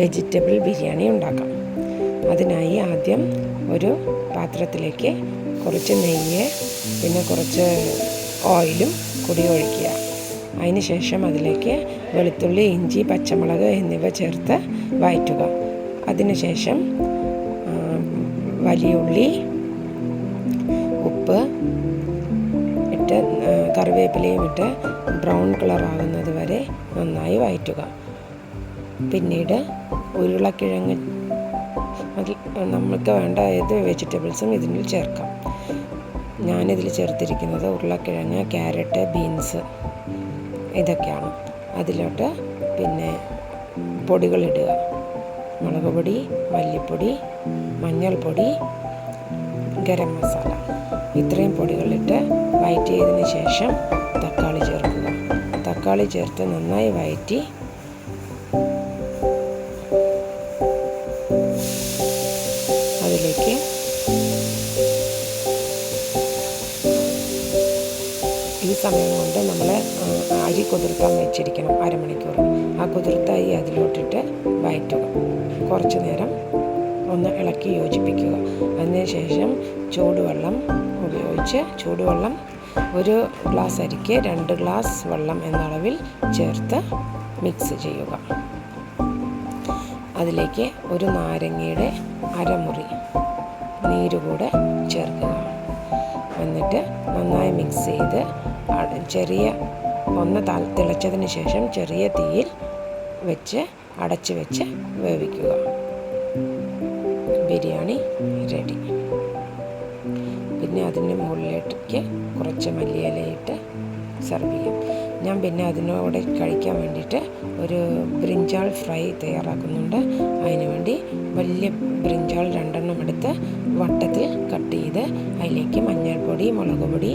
Vegetable biryani ഉണ്ടാക്കാം. അതിനായി ആദ്യം ഒരു പാത്രത്തിലേക്ക് കുറച്ച് നെയ്യ് പിന്നെ കുറച്ച് ഓയിലും കൂടി ഒഴിക്കുക. അതിന് ശേഷം അതിലേക്ക് വെളുത്തുള്ളി, ഇഞ്ചി, പച്ചമുളക് എന്നിവ ചേർത്ത് വഴറ്റുക. അതിനുശേഷം വലിയ ഉള്ളി, ഉപ്പ് ഇട്ട് കറിവേപ്പിലയും ഇട്ട് ബ്രൗൺ കളറാകുന്നത് വരെ നന്നായി വഴറ്റുക. പിന്നീട് ഉരുളക്കിഴങ്ങ്, അതിൽ നമുക്ക് വേണ്ട ഏത് വെജിറ്റബിൾസും ഇതിൽ ചേർക്കാം. ഞാനിതിൽ ചേർത്തിരിക്കുന്നത് ഉരുളക്കിഴങ്ങ്, ക്യാരറ്റ്, ബീൻസ് ഇതൊക്കെയാണ്. അതിലോട്ട് പിന്നെ പൊടികളിടുക. മുളക് പൊടി, മല്ലിപ്പൊടി, മഞ്ഞൾപ്പൊടി, ഗരം മസാല, ഇത്രയും പൊടികളിട്ട് വഴറ്റിയതിന് ശേഷം തക്കാളി ചേർക്കുക. തക്കാളി ചേർത്ത് നന്നായി വഴറ്റി അതിലേക്ക് ഈ സമയം കൊണ്ട് നമ്മൾ അരി കുതിർത്താൻ വെച്ചിരിക്കണം അരമണിക്കൂർ. ആ കുതിർത്ത അരി അതിലോട്ടിട്ട് വഴറ്റുക. കുറച്ച് നേരം ഒന്ന് ഇളക്കി യോജിപ്പിക്കുക. അതിനുശേഷം ചൂടുവെള്ളം ഉപയോഗിച്ച് ചൂടുവെള്ളം ഒരു ഗ്ലാസ് അരിക്ക് 2 ഗ്ലാസ് വെള്ളം എന്ന അളവിൽ ചേർത്ത് മിക്സ് ചെയ്യുക. അതിലേക്ക് ഒരു നാരങ്ങയുടെ അരമുറി നീര് കൂടെ ചേർക്കുക. എന്നിട്ട് നന്നായി മിക്സ് ചെയ്ത് ഒന്ന് തിളച്ചതിന് ശേഷം ചെറിയ തീയിൽ വെച്ച് അടച്ച് വെച്ച് വേവിക്കുക. ബിരിയാണി റെഡി. പിന്നെ അതിൻ്റെ മുകളിലേക്ക് കുറച്ച് മല്ലിയിലയിട്ട് സെർവ് ചെയ്യാം. ഞാൻ പിന്നെ അതിനോട് കഴിക്കാൻ വേണ്ടിയിട്ട് ഒരു ബ്രിഞ്ചാൾ ഫ്രൈ തയ്യാറാക്കുന്നുണ്ട്. അതിന് വേണ്ടി വലിയ ബ്രിഞ്ചാൾ 2 എടുത്ത് വട്ടത്തിൽ കട്ട് ചെയ്ത് അതിലേക്ക് മഞ്ഞൾപ്പൊടി, മുളക് പൊടി,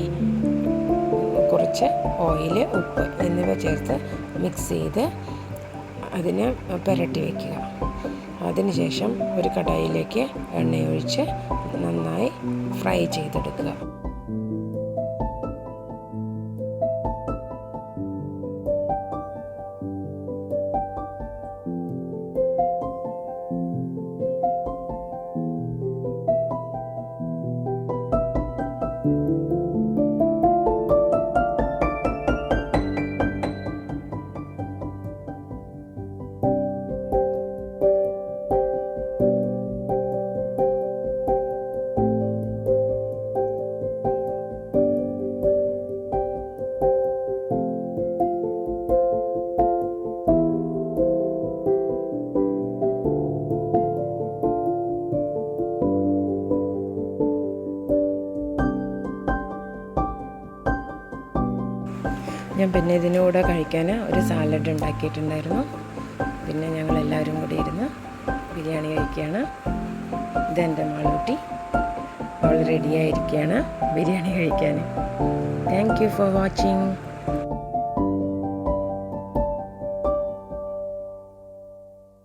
കുറച്ച് ഓയിൽ, ഉപ്പ് എന്നിവ ചേർത്ത് മിക്സ് ചെയ്ത് അതിനെ പുരട്ടി വയ്ക്കുക. അതിനുശേഷം ഒരു കടായിലേക്ക് എണ്ണയൊഴിച്ച് നന്നായി ഫ്രൈ ചെയ്തെടുക്കുക. ഞാൻ പിന്നെ ഇതിനൂടെ കഴിക്കാൻ ഒരു സാലഡ് ഉണ്ടാക്കിയിട്ടുണ്ടായിരുന്നു. പിന്നെ ഞങ്ങളെല്ലാവരും കൂടി ഇരുന്ന് ബിരിയാണി കഴിക്കുകയാണ്. ഇതെൻ്റെ മാളൂട്ടി, അവൾ റെഡിയായിരിക്കുകയാണ് ബിരിയാണി കഴിക്കാൻ. Thank you for watching.